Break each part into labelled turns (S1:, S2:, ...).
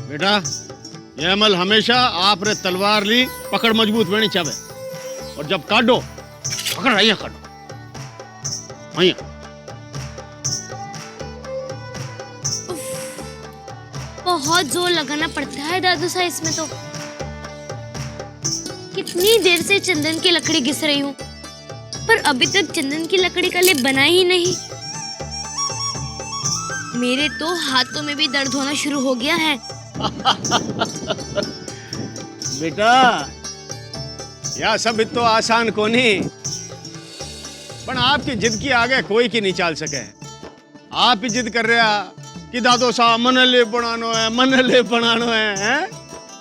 S1: बेटा ये अमल हमेशा आपने तलवार ली पकड़ मजबूत होनी चाहे और जब काटो पकड़ आइया काटो आइया।
S2: बहुत जोर लगाना पड़ता है दादू सा इसमें तो। कितनी देर से चंदन की लकड़ी घिस रही हूँ पर अभी तक चंदन की लकड़ी का लेप बना ही नहीं। मेरे तो हाथों में भी दर्द होना शुरू हो गया है।
S1: बेटा यह सब इतो आसान को नहीं पर आपकी जिद की आगे कोई की नहीं चाल सके। आप ही जिद कर रहा कि दादो सा मन लेप बनानो है?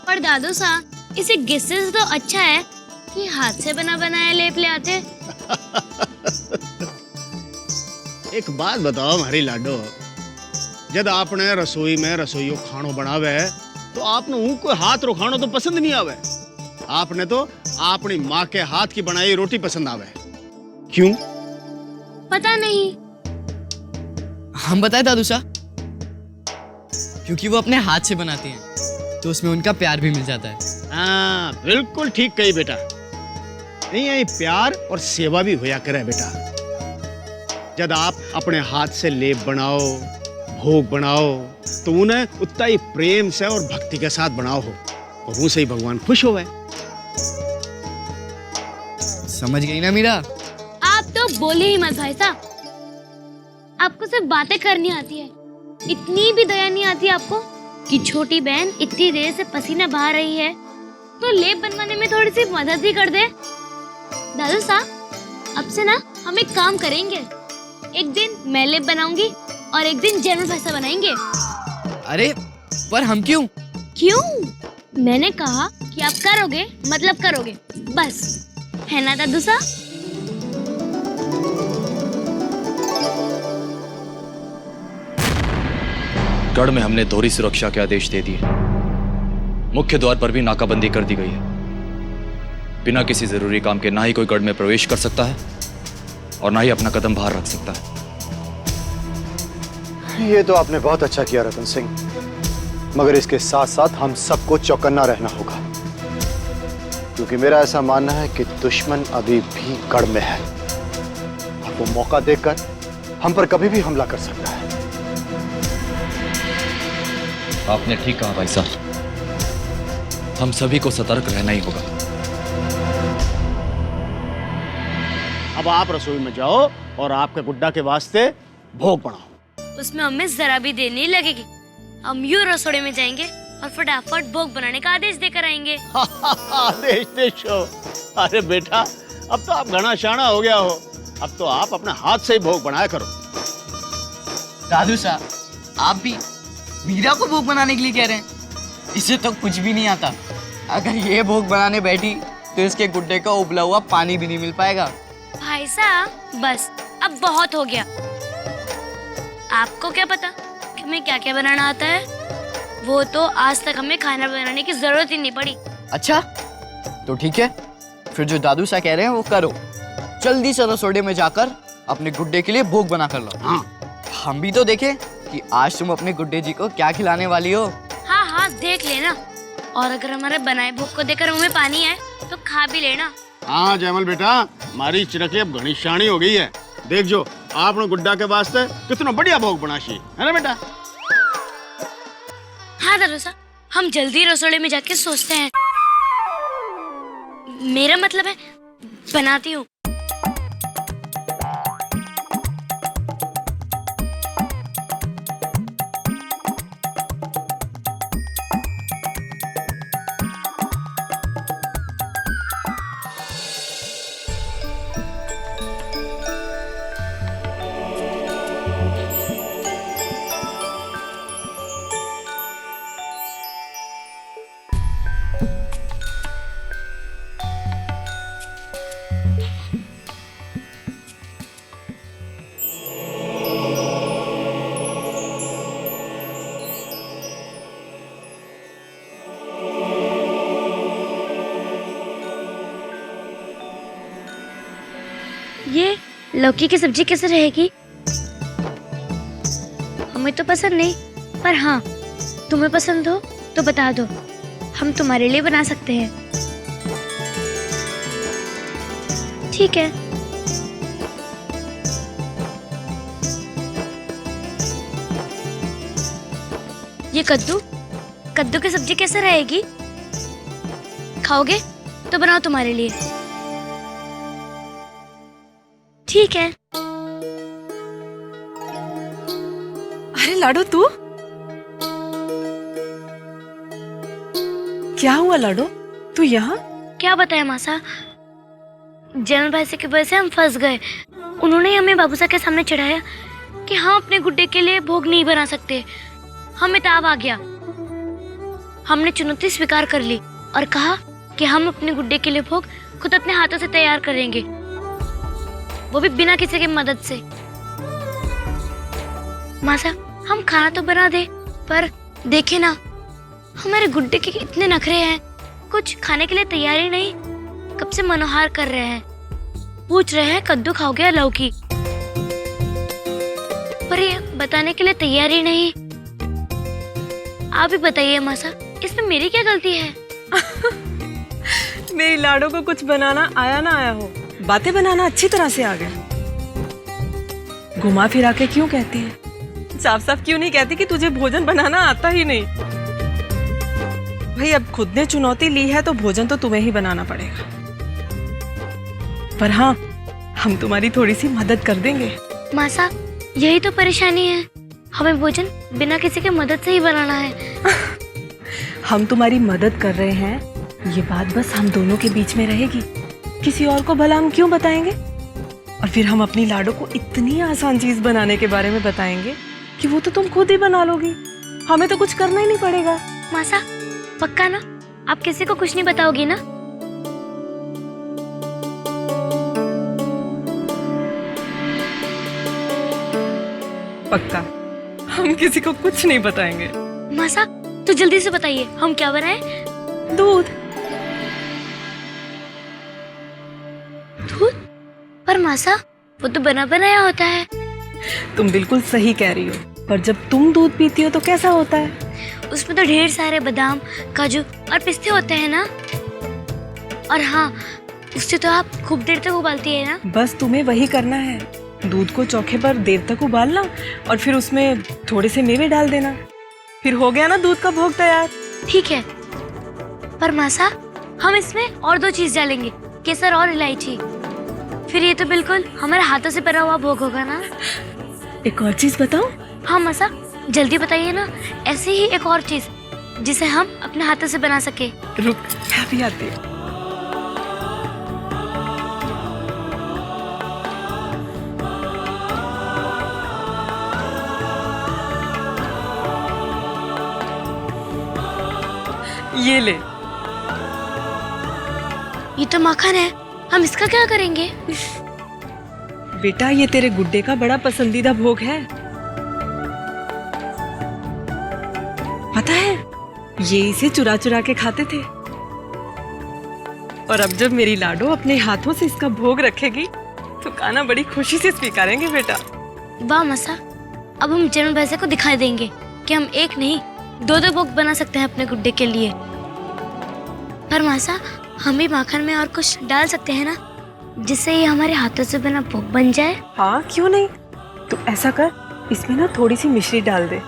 S2: पर दादू सा इसे घिसने से तो अच्छा है कि हाथ से बना बनाया लेप ले आते।
S1: एक बात बताओ हमारी लाडो, जब आपने रसोई में रसोईयो खानो बनावे तो आपने ऊ कोई हाथ रो खानो तो पसंद नहीं आवे। आपने तो अपनी माँ के हाथ की बनाई रोटी पसंद आवे। क्यों?
S2: पता नहीं।
S3: हम बताए दादू सा, क्योंकि वो अपने हाथ से बनाती हैं तो उसमें उनका प्यार भी मिल जाता है।
S1: हाँ बिल्कुल ठीक कही बेटा। नहीं यही प्यार और सेवा भी होया करे बेटा। जब आप अपने हाथ से लेप बनाओ भोग बनाओ तो उन्हें उतना ही प्रेम से और भक्ति के साथ बनाओ हो और उनसे ही भगवान खुश होवे।
S3: समझ गई ना मीरा?
S2: आप तो बोले ही मत भाई साहब। आपको सिर्फ बातें करनी आती है, इतनी भी दया नहीं आती आपको कि छोटी बहन इतनी देर से पसीना बहा रही है तो लेप बनवाने में थोड़ी सी मदद ही कर दे। दादू साहब अब से ना हम एक काम करेंगे, एक दिन मैं लेप बनाऊंगी और एक दिन जैनल भाई साहब बनाएंगे।
S3: अरे पर हम क्यों?
S2: क्यों? मैंने कहा कि आप करोगे मतलब करोगे बस, है ना दादू साहब?
S4: गढ़ में हमने दोहरी सुरक्षा के आदेश दे दिए। मुख्य द्वार पर भी नाकाबंदी कर दी गई है। बिना किसी जरूरी काम के ना ही कोई गढ़ में प्रवेश कर सकता है और ना ही अपना कदम बाहर रख सकता है।
S5: ये तो आपने बहुत अच्छा किया रतन सिंह, मगर इसके साथ साथ हम सबको चौकन्ना रहना होगा क्योंकि मेरा ऐसा मानना है कि दुश्मन अभी भी गढ़ में है और वो मौका देखकर हम पर कभी भी हमला कर सकता है।
S4: आपने ठीक कहा भाई साहब, हम सभी को सतर्क रहना ही होगा।
S1: अब आप रसोई में जाओ और आपके गुड्डा के वास्ते भोग बनाओ।
S2: उसमें हमें जरा भी देर नहीं लगेगी। हम यूं रसोड़े में जाएंगे और फटाफट भोग बनाने का आदेश देकर आएंगे।
S1: आदेश देशो? अरे बेटा अब तो आप घना शाना हो गया हो, अब तो आप अपने हाथ से ही भोग बनाया करो।
S3: दादू साहब आप भी मीरा को भोग बनाने के लिए कह रहे हैं? इसे तो कुछ भी नहीं आता। अगर ये भोग बनाने बैठी तो इसके गुड्डे का उबला हुआ पानी भी नहीं मिल पाएगा।
S2: भाई साहब बस अब बहुत हो गया। आपको क्या पता कि हमें क्या क्या बनाना आता है? वो तो आज तक हमें खाना बनाने की जरूरत ही नहीं पड़ी।
S3: अच्छा तो ठीक है, फिर जो दादू सा कह रहे हैं वो करो। जल्दी से रसोड़े में जाकर अपने गुड्डे के लिए भोग बना कर लो।
S1: हाँ
S3: हम भी तो देखें कि आज तुम अपने गुड्डे जी को क्या खिलाने वाली हो।
S2: हाँ हाँ देख लेना, और अगर हमारे बनाए भोग को देखकर मुंह में पानी आए तो खा भी लेना।
S1: हाँ जयमल बेटा, हमारी चिरकी अब घनी शानी हो गई है। देख जो आपने गुड्डा के वास्ते कितना बढ़िया भोग बनाशी है ना बेटा।
S2: हाँ दादू साहब हम जल्दी रसोड़े में जाके सोचते हैं। मेरा मतलब है बनाती हूँ। ये लौकी की सब्जी कैसे रहेगी? हमें तो पसंद नहीं, पर हाँ तुम्हें पसंद हो तो बता दो, हम तुम्हारे लिए बना सकते हैं। ठीक है। ये कद्दू की सब्जी कैसे रहेगी? खाओगे तो बनाओ तुम्हारे लिए। ठीक है।
S6: अरे लाडो, तू क्या हुआ लाडो, तू यहाँ?
S2: क्या बताएं मासा, जनरल भाई से की वजह से हम फंस गए। उन्होंने हमें बाबूसा के सामने चढ़ाया कि हम अपने गुड्डे के लिए भोग नहीं बना सकते। हमें ताव आ गया। हमने चुनौती स्वीकार कर ली और कहा कि हम अपने गुड्डे के लिए भोग खुद अपने हाथों से तैयार करेंगे, वो भी बिना किसी की मदद से। मासा, हम खाना तो बना दे, पर देखे ना, हमारे गुड्डे के इतने नखरे हैं, कुछ खाने के लिए तैयार ही नहीं। कब से मनोहार कर रहे हैं, पूछ रहे हैं कद्दू खाओगे या लौकी, पर ये बताने के लिए तैयार ही नहीं। आप ही बताइए मासा, इसमें मेरी क्या गलती है?
S6: मेरी लाडो को कुछ बनाना आया ना आया हो, बातें बनाना अच्छी तरह से आ गया। घुमा फिरा के क्यों कहती है? साफ साफ क्यों नहीं कहती कि तुझे भोजन बनाना आता ही नहीं? भाई अब खुद ने चुनौती ली है तो भोजन तो तुम्हें ही बनाना पड़ेगा। पर हाँ, हम तुम्हारी थोड़ी सी मदद कर देंगे।
S2: मासा, यही तो परेशानी है, हमें भोजन बिना किसी के मदद से ही बनाना है।
S6: हम तुम्हारी मदद कर रहे हैं, ये बात बस हम दोनों के बीच में रहेगी। किसी और को भला हम क्यों बताएंगे? और फिर हम अपनी लाडो को इतनी आसान चीज बनाने के बारे में बताएंगे कि वो तो तुम खुद ही बना लोगी। हमें तो कुछ करना ही नहीं पड़ेगा।
S2: मासा, पक्का ना? आप किसी को कुछ नहीं बताओगी ना?
S6: पक्का, हम किसी को कुछ नहीं बताएंगे।
S2: मासा, तो जल्दी से बताइए, हम क्या बनाएं?
S6: दूध।
S2: दूध? पर मासा, वो तो बना बनाया होता है।
S6: तुम बिल्कुल सही कह रही हो, पर जब तुम दूध पीती हो तो कैसा होता है?
S2: उसमें तो ढेर सारे बादाम, काजू और पिस्ते होते हैं ना। और हाँ, उससे तो आप खूब देर तक उबालती है ना?
S6: बस तुम्हें वही करना है, दूध को चौके पर देर तक उबालना और फिर उसमें थोड़े से मेवे डाल देना, फिर हो गया ना दूध का भोग तैयार।
S2: ठीक है, पर मासा, हम इसमें और 2 चीज डालेंगे, केसर और इलायची। फिर ये तो बिल्कुल हमारे हाथों से बना हुआ भोग होगा ना?
S6: एक और चीज बताओ?
S2: हाँ मासा, जल्दी बताइए ना। ऐसे ही एक और चीज जिसे हम अपने हाथों से बना सके।
S6: रुक, अभी आती है। ये ले।
S2: ये तो माखन है, हम इसका क्या करेंगे?
S6: बेटा, ये तेरे गुड्डे का बड़ा पसंदीदा भोग है, पता है? ये इसे चुरा चुरा के खाते थे, और अब जब मेरी लाडो अपने हाथों से इसका भोग रखेगी तो खाना बड़ी खुशी से स्वीकारेंगे बेटा।
S2: वाह मासा, अब हम जनरल भैया को दिखाई देंगे कि हम एक नहीं 2-2 भोग बना सकते हैं अपने गुड्डे के लिए। पर मासा, हम भी माखन में और कुछ डाल सकते हैं ना, जिससे ये हमारे हाथों से बना भोग बन जाए?
S6: हाँ, क्यों नहीं। तो ऐसा कर, इसमें ना थोड़ी सी मिश्री डाल दे,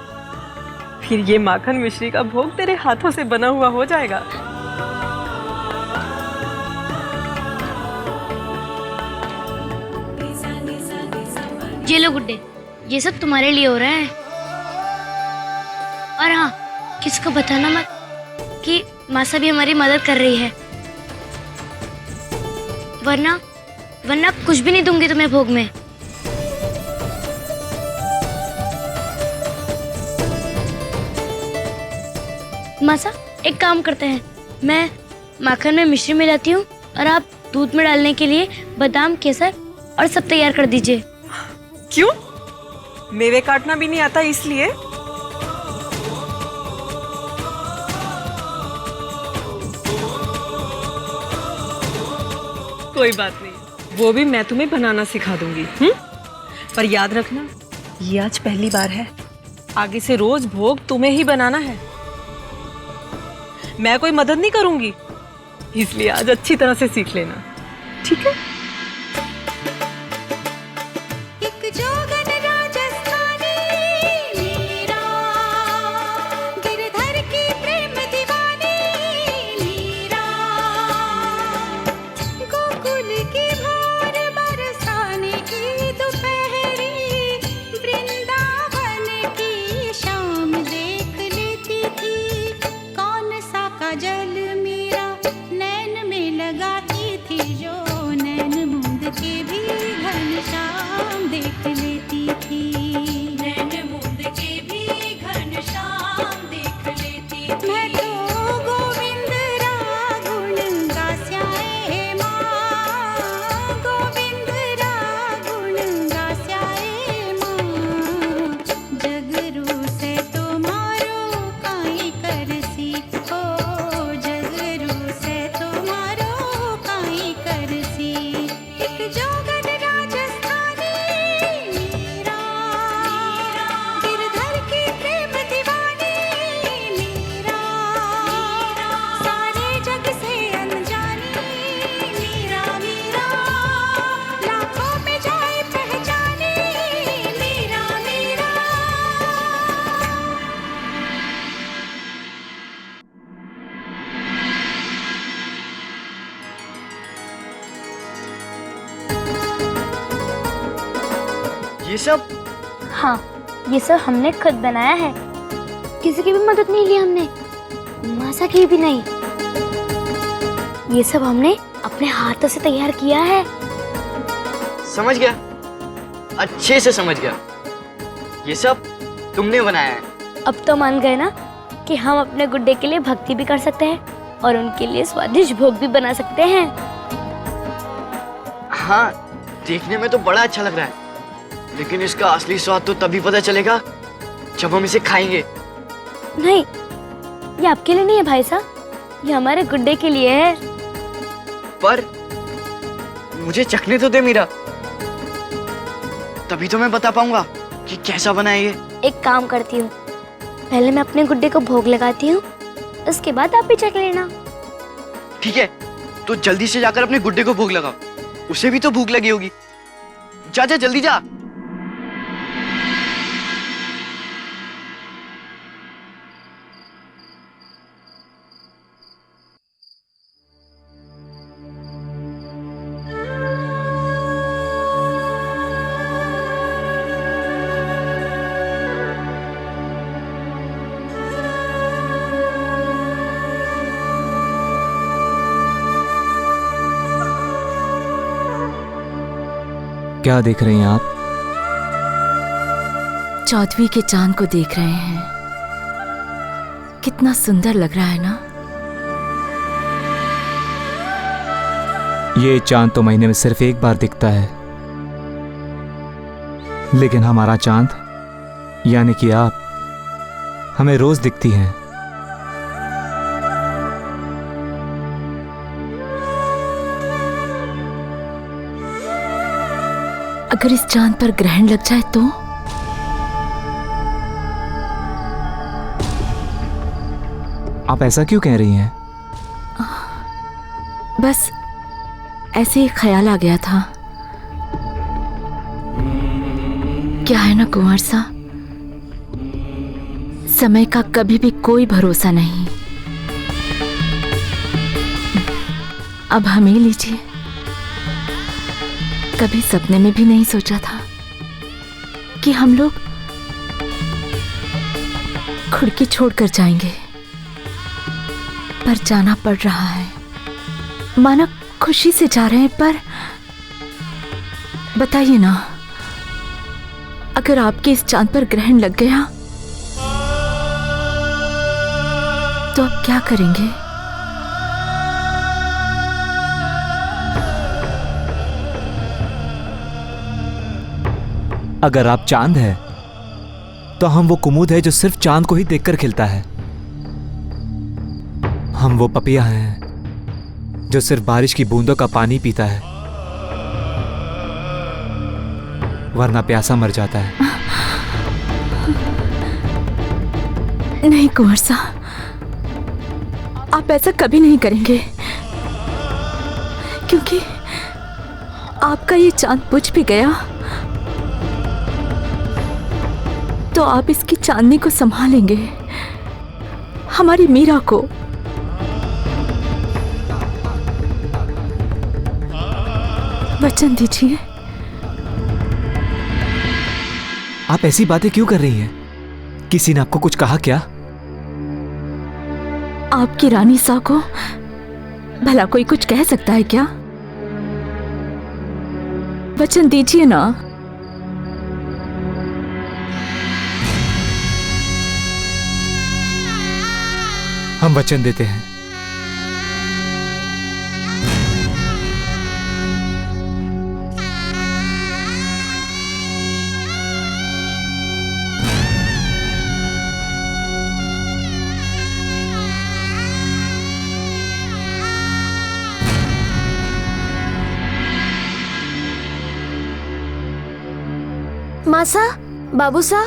S6: फिर ये माखन मिश्री का भोग तेरे हाथों से बना हुआ हो जाएगा।
S2: ये लो गुड्डे, ये सब तुम्हारे लिए हो रहा है। और हाँ, किसको बताना मत कि मासा भी हमारी मदद कर रही है, वरना कुछ भी नहीं दूंगी तुम्हें भोग में। मासा, एक काम करते हैं, मैं माखन में मिश्री मिलाती हूँ और आप दूध में डालने के लिए बादाम, केसर और सब तैयार कर दीजिए।
S6: क्यों? मेवे काटना भी नहीं आता इसलिए? कोई बात नहीं, वो भी मैं तुम्हें बनाना सिखा दूंगी। पर याद रखना, ये आज पहली बार है, आगे से रोज भोग तुम्हें ही बनाना है। मैं कोई मदद नहीं करूंगी, इसलिए आज अच्छी तरह से सीख लेना, ठीक है?
S3: ये सब?
S2: हाँ, ये सब हमने खुद बनाया है, किसी की भी मदद नहीं ली हमने, मासा की भी नहीं। ये सब हमने अपने हाथों से तैयार किया है।
S3: समझ गया, अच्छे से समझ गया। ये सब तुमने बनाया है।
S2: अब तो मान गए ना कि हम अपने गुड्डे के लिए भक्ति भी कर सकते हैं और उनके लिए स्वादिष्ट भोग भी बना सकते हैं।
S3: हाँ, देखने में तो बड़ा अच्छा लग रहा है, लेकिन इसका असली स्वाद तो तभी पता चलेगा जब हम इसे खाएंगे।
S2: नहीं, ये आपके लिए नहीं है भाई साहब, ये हमारे गुड्डे के लिए है।
S3: पर मुझे चखने तो दे मीरा, तभी तो मैं बता पाऊंगा कि कैसा बना है ये।
S2: एक काम करती हूँ, पहले मैं अपने गुड्डे को भोग लगाती हूँ, उसके बाद आप भी चख लेना।
S3: ठीक है, तो जल्दी से जाकर अपने गुड्डे को भोग लगाओ, उसे भी तो भूख लगी होगी। जा जा, जल्दी जा।
S7: क्या देख रही हैं आप?
S8: चौदहवीं के चांद को देख रहे हैं। कितना सुंदर लग रहा है ना?
S7: ये चांद तो महीने में सिर्फ एक बार दिखता है, लेकिन हमारा चांद यानी कि आप हमें रोज दिखती हैं।
S8: अगर इस चांद पर ग्रहण लग जाए तो?
S7: आप ऐसा क्यों कह रही हैं?
S8: बस ऐसे ही ख्याल आ गया था। क्या है ना कुंवर सा, समय का कभी भी कोई भरोसा नहीं। अब हमें लीजिए, कभी सपने में भी नहीं सोचा था कि हम लोग खिड़की छोड़कर जाएंगे, पर जाना पड़ रहा है। माना खुशी से जा रहे हैं, पर बताइए ना, अगर आपके इस चांद पर ग्रहण लग गया तो आप क्या करेंगे?
S7: अगर आप चांद है तो हम वो कुमुद है जो सिर्फ चांद को ही देखकर खिलता है। हम वो पपिया हैं जो सिर्फ बारिश की बूंदों का पानी पीता है, वरना प्यासा मर जाता है।
S8: नहीं कुंवर साहब, आप ऐसा कभी नहीं करेंगे, क्योंकि आपका ये चांद बुझ भी गया तो आप इसकी चांदनी को संभालेंगे, हमारी मीरा को। वचन दीजिए।
S7: आप ऐसी बातें क्यों कर रही हैं? किसी ने आपको कुछ कहा क्या?
S8: आपकी रानी सा को भला कोई कुछ कह सकता है क्या? वचन दीजिए ना।
S7: हम वचन देते हैं।
S9: मासा, बाबूसा,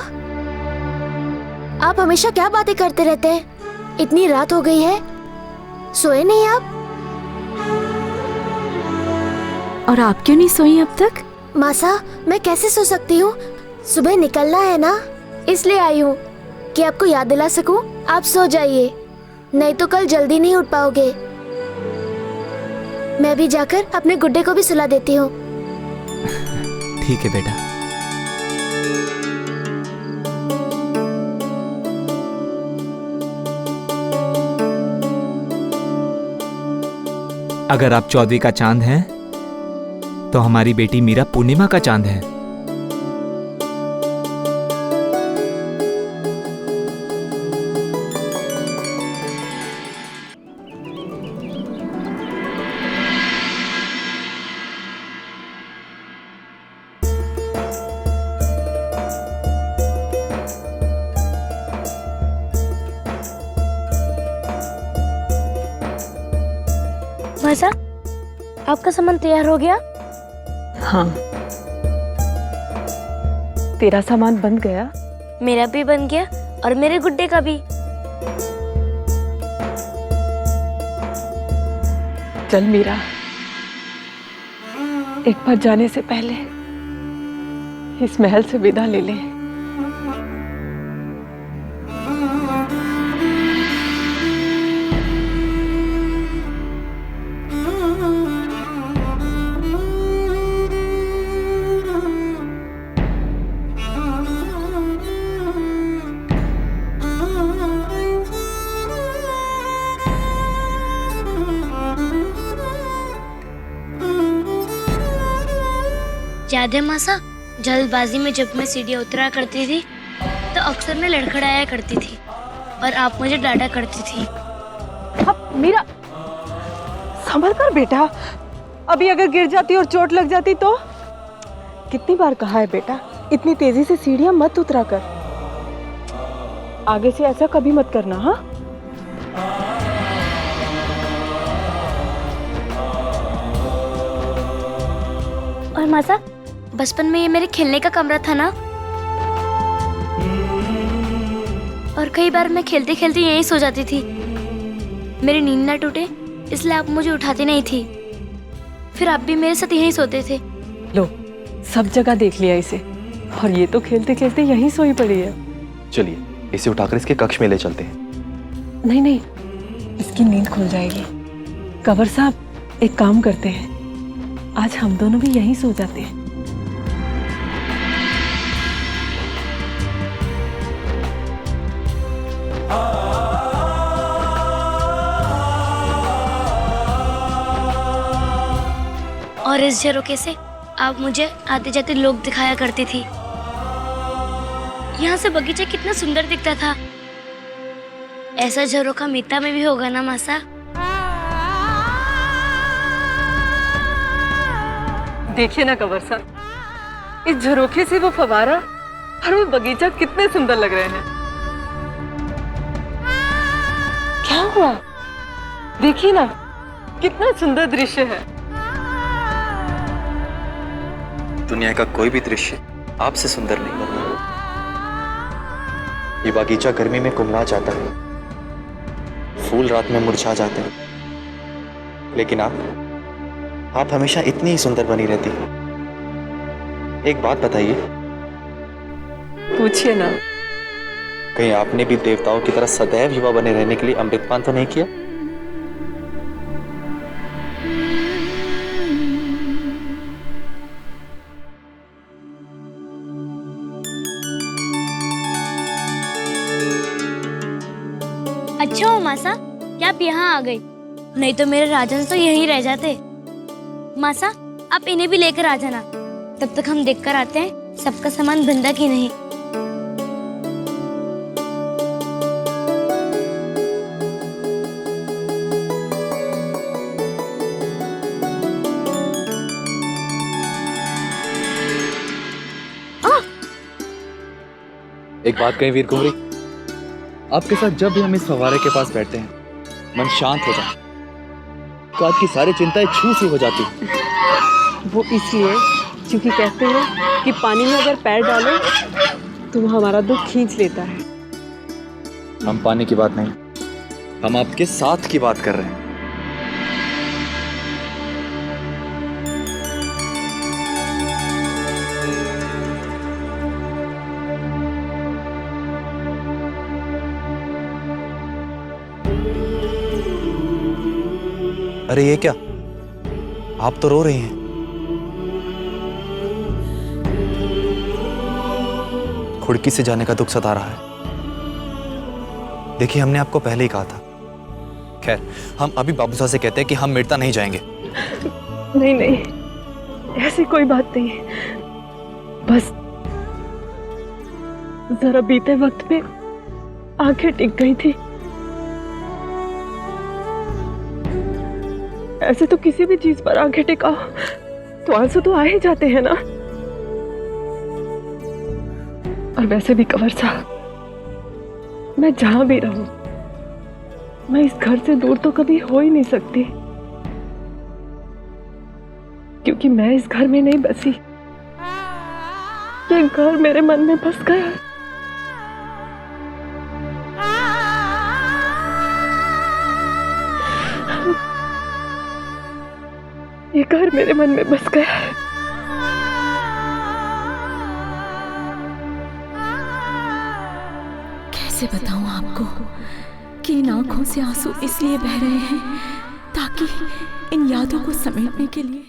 S9: आप हमेशा क्या बातें करते रहते हैं? इतनी रात हो गई है, सोए नहीं आप?
S8: और आप क्यों नहीं सोई अब तक?
S9: मासा, मैं कैसे सो सकती हूँ? सुबह निकलना है ना, इसलिए आई हूँ कि आपको याद दिला सकूं। आप सो जाइए, नहीं तो कल जल्दी नहीं उठ पाओगे। मैं भी जाकर अपने गुड्डे को भी सुला देती हूँ।
S7: ठीक है बेटा। अगर आप चौदवी का चांद हैं, तो हमारी बेटी मीरा पूर्णिमा का चांद है।
S2: मासा, आपका सामान तैयार हो गया?
S6: हाँ, तेरा सामान बन गया?
S2: मेरा भी बन गया और मेरे गुड्डे का भी।
S6: चल मीरा, एक बार जाने से पहले इस महल से विदा ले ले।
S2: याद है मासा, जल्दबाजी में जब मैं सीढ़ियाँ उतरा करती थी तो अक्सर मैं लड़खड़ाया करती थी और आप मुझे डांटा करती थी।
S6: अब मीरा, संभल कर बेटा, अभी अगर गिर जाती और चोट लग जाती तो? कितनी बार कहा है बेटा, इतनी तेजी से सीढ़ियां मत उतरा कर। आगे से ऐसा कभी मत करना। हाँ,
S2: और मासा, बचपन में ये मेरे खेलने का कमरा था ना, और कई बार मैं खेलते खेलते यहीं सो जाती थी। मेरी नींद ना टूटे इसलिए आप मुझे उठाती नहीं थी, फिर आप भी मेरे साथ यहीं सोते थे।
S6: लो, सब जगह देख लिया इसे, और ये तो खेलते खेलते यहीं सोई पड़ी है।
S4: चलिए इसे उठाकर इसके कक्ष में ले चलते हैं।
S6: नहीं नहीं, इसकी नींद खुल जाएगी। कंवर साहब, एक काम करते हैं, आज हम दोनों भी यहीं सो जाते हैं।
S2: और इस झरोखे से आप मुझे आते जाते लोग दिखाया करती थी। यहाँ से बगीचा कितना सुंदर दिखता था। ऐसा झरोखा मीता में भी होगा ना मासा?
S6: देखिए ना कंवर साहब, इस झरोखे से वो फवारा और वो बगीचा कितने सुंदर लग रहे हैं। क्या हुआ? देखिए ना, कितना सुंदर दृश्य है।
S4: दुनिया का कोई भी दृश्य आपसे सुंदर नहीं बनता। ये बागीचा गर्मी में कुमला जाता है,
S10: फूल रात में मुरझा जाते हैं, लेकिन आप हमेशा इतनी ही सुंदर बनी रहती। एक बात बताइए,
S6: पूछिए ना।
S10: कहीं आपने भी देवताओं की तरह सदैव युवा बने रहने के लिए अमृतपान तो नहीं किया?
S2: अच्छा हो मासा कि आप यहाँ आ गए, नहीं तो मेरे राजन तो यहीं रह जाते। मासा आप इन्हें भी लेकर आ जाना, तब तक हम देख कर आते हैं सबका सामान बंधा कि नहीं।
S4: एक बात कहें वीर कुंवरी, आपके साथ जब भी हम इस फव्वारे के पास बैठते हैं मन शांत हो जाता, तो आपकी सारी चिंताएं छू सी हो जाती।
S6: वो इसलिए क्योंकि कहते हैं कि पानी में अगर पैर डालो तो वो हमारा दुख खींच लेता है।
S4: हम पानी की बात नहीं, हम आपके साथ की बात कर रहे हैं।
S10: अरे ये क्या, आप तो रो रही हैं। खुड़की से जाने का दुख सता रहा है। देखिए, हमने आपको पहले ही कहा था। खैर, हम अभी बाबू साहब से कहते हैं कि हम मिटता नहीं जाएंगे।
S6: नहीं नहीं, ऐसी कोई बात नहीं है। बस जरा बीते वक्त पे आंखें टिक गई थी। ऐसे तो किसी भी चीज पर आंखें टिकाओ तो आंसू तो आ ही जाते हैं ना। और वैसे भी कंवर साहब, मैं जहां भी रहूं, मैं इस घर से दूर तो कभी हो ही नहीं सकती, क्योंकि मैं इस घर में नहीं बसी। ये घर मेरे मन में बस गया है। ये घर मेरे मन में बस गया है।
S8: कैसे बताऊं आपको कि इन आंखों से आंसू इसलिए बह रहे हैं ताकि इन यादों को समेटने के लिए